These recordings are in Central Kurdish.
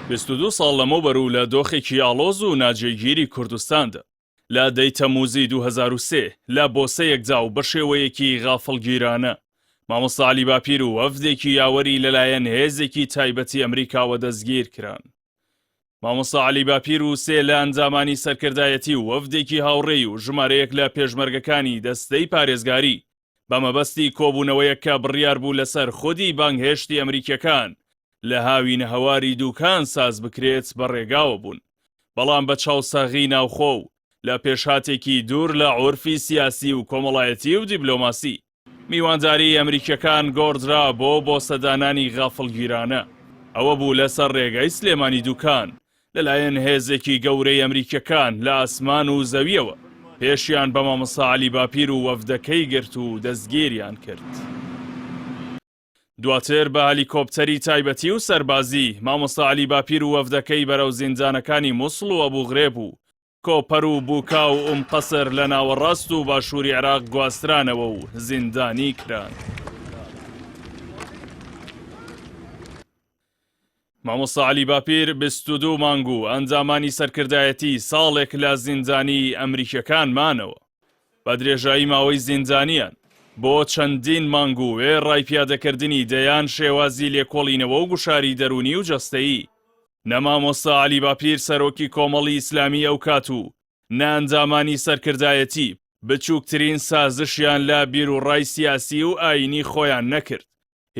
22 ساڵ لەمەوبەر لە دۆخێکی ئاڵۆز و ناجێگیری کوردستاندا لە دەی تەمووزی 2003 لە بۆسەیەکدا و بە شێوەیەکی غافڵگیرانە مامۆستا عەلی باپیر و وەفدێکی یاوەری لەلایەن هێزێکی تایبەتی ئەمریکاوە دەستگیر کران. مامۆستا عەلی باپیر و سێ لە ئەنجامانی سەرکردایەتی و وەفدێکی هاوڕێی و ژمارەیەک لە پێشمەرگەکانی دەستەی پارێزگاری بە مەبەستی کۆبوونەوەیەک کە بڕیار بوو لەسەر خودی بانگهێشتی ئەمریکیەکان لە هاوینە هەواری دووکان ساز بکرێت بە ڕێگاوە بوون، بەڵام بە چاوسەغی ناوخۆ و لە پێشهاتێکی دوور لە عورفی سیاسی و کۆمەڵایەتی و دیبلۆماسی میوانداری ئەمریکیەکان گۆڕدرا بۆ سەدانانی غافڵگیرانە. ئەوە بوو لەسەر ڕێگەی سلێمانی دووکان لەلایەن هێزێکی گەورەی ئەمریکیەکان لە ئاسمان و زەویەوە پێشیان بە مامۆستا عەلی باپیر و وەفدەکەی گرت و دەستگیریان کرد. دواتر بە هەلیکۆپتەری تایبەتی و سەربازی مامۆستا عەلی باپیر و وەفدەکەی بەرەو زیندانەکانی مووسڵ و ئەبوغرێب و کۆپەر و بووکا و قەسر لە ناوەڕاست و باشووری عێراق گواسترانەوە و زیندانی کران. مامۆستا عەلی باپیر 22 مانگ و ئەنجامانی سەرکردایەتی ساڵێک لە زیندانی ئەمریکیەکان مانەوە. بە درێژایی ماوەی زیندانیان بۆ چەندین مانگ و وێڕای پیادەکردنی دەیان شێوازی لێکۆڵینەوە و گوشاری دەرونی و جەستەیی نە مامۆستا عەلی باپیر سەرۆکی کۆمەڵی ئیسلامی ئەو کات و نە ئەنجامانی سەرکردایەتی بچووکترین سازشیان لە بیرروڕای سیاسی و ئاینی خۆیان نەکرد.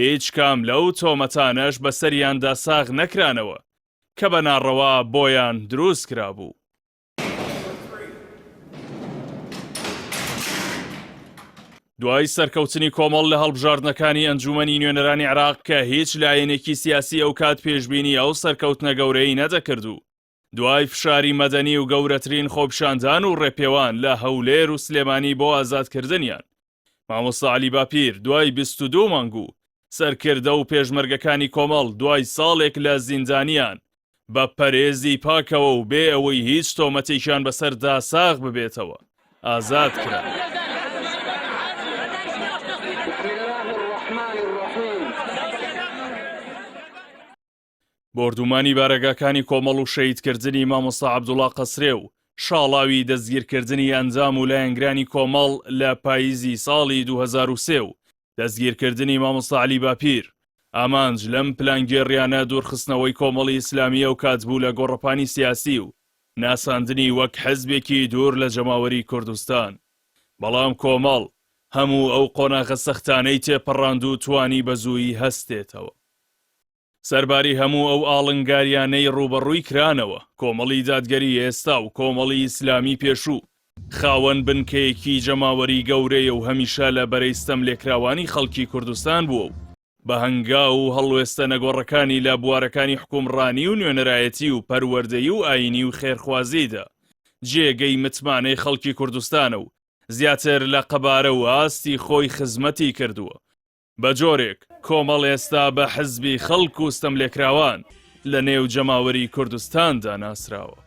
هیچ کام لەو تۆمەتانەش بەسەریاندا ساغ نەکرانەوە کە بە ناڕەوا بۆیان دروست کرابوو. دوای سەرکەوتنی کۆمەڵ لە هەڵبژاردنەکانی ئەنجومەنی نوێنەرانی عێراق کە هیچ لایەنێکی سیاسی ئەو کات پێشبینی ئەو سەرکەوتنە گەورەی نەدەکرد و دوای فشاری مەدەنی و گەورەترین خۆپیشاندان و ڕێپێوان لە هەولێر و سلێمانی بۆ ئازادکردنیان مامۆستا عەلی باپیر دوای 22 مانگ و سەرکردە و پێشمەرگەکانی کۆمەڵ دوای ساڵێک لە زیندانیان بە پەرێزی پاکەوە و بێ ئەوەی هیچ تۆمەتێکیان بەسەردا ساغ ببێتەوە ئازاد کرا. بۆردومانی بارەگاکانی کۆمەڵ و شەیدکردنی مامۆستا عەبدوڵڵا قەسرێ و شاڵاوی دەستگیرکردنی ئەنجام و لایەنگرانی کۆمەڵ لە پاییزی ساڵی 2003 و دەستگیرکردنی مامۆستا عەلی باپیر ئامانج لەم پلانگێڕیانە دوورخستنەوەی کۆمەڵی ئیسلامی ئەو کات بوو لە گۆڕەپانی سیاسی و ناساندنی وەک حەزبێکی دوور لە جەماوەری کوردستان. بەڵام کۆمەڵ هەموو ئەو قۆناغە سەختانەی تێپەڕاند و توانی بەزوویی هەستێتەوە. سەرباری هەموو ئەو ئاڵنگاریانەی ڕوبەڕووی کرانەوە کۆمەڵی دادگەری ئێستا و کۆمەڵی ئیسلامی پێشوو خاوەن بنکەیەکی جەماوەری گەورەیە و هەمیشە لە بەرەیستەم لێکراوانی خەڵکی کوردستان بووە و بە هەنگا و هەڵوێستە نەگۆڕەکانی لە بوارەکانی حکومڕانی و نوێنەرایەتی و پەروەردەیی و ئاینی و خێرخوازیدا جێگەی متمانەی خەڵکی کوردستانە و زیاتر لە قەبارە و ئاستی خۆی خزمەتی کردووە. بە جۆرێک کۆمەڵ ئێستا بە حزبی خەڵک و ستەملێکراوان لە نێو جەماوەری کوردستاندا ناسراوە.